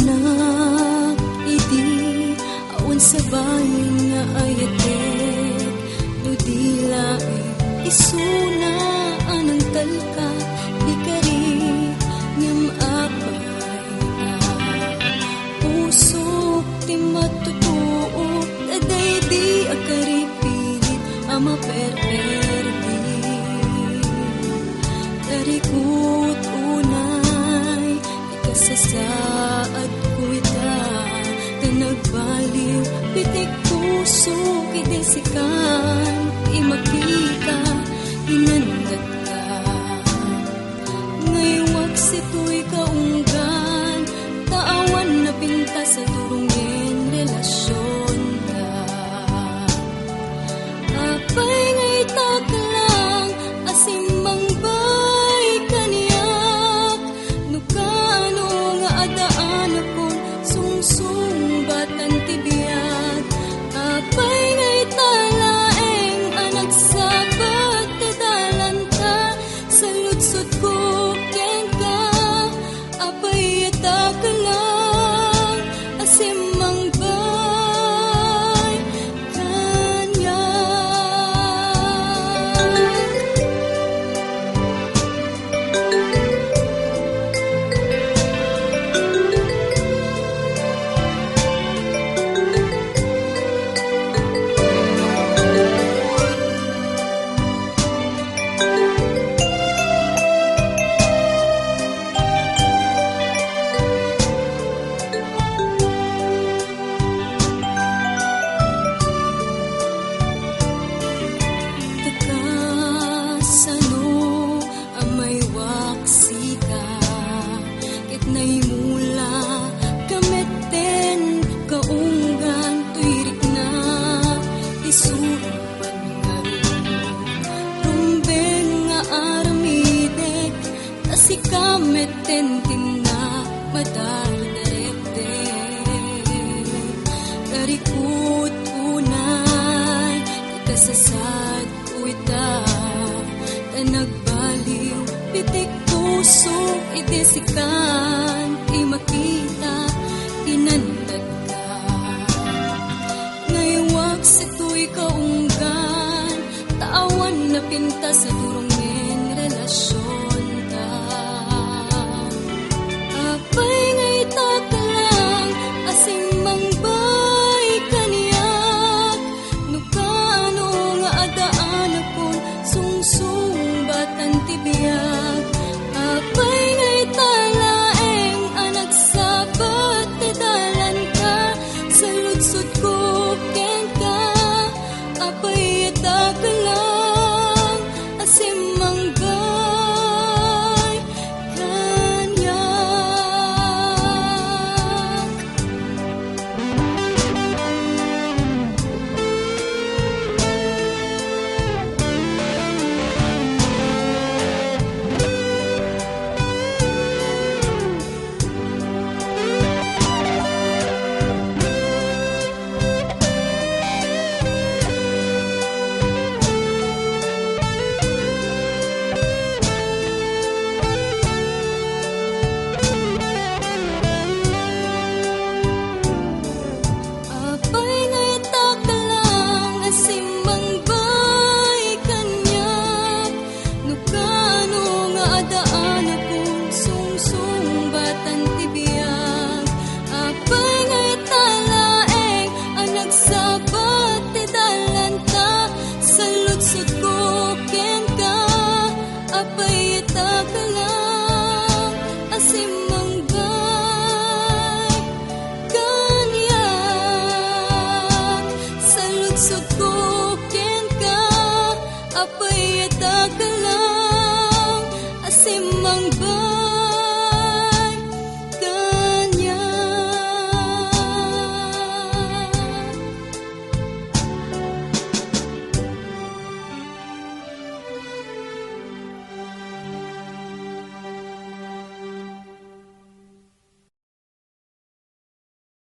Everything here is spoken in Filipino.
na iti awan sa bayan nga ayatek dudila isuna anang talka di kari ngem apay na usok ti matutuo daday di akari pilit ama perperdi tarikut unay ikasasaad ko ita na nagbaliw pitik puso kidesikan imakita inandat ka ngaywak situ'y kaunggan taawan na pinta sa durungin relasyon ka apay ngay taklang asimang bay kaniyak nukano nga adaan akong sungsung batan tibiyat apay ngay talaeng anak sabat tadalan ka sa lutsot ko ken ka apay taklang asimang bay kaniyak. Takasano amay waksika ket naimula kameten kaunggan tuirik na isupan nga rumbeng nga aramidek asikameten tinna madaldarete tarikut unay ikasasad uita na nagbaliw pitik puso idesikan imakita inandat ka ngaywak situ'y kaunggan taawan na pinta sa durong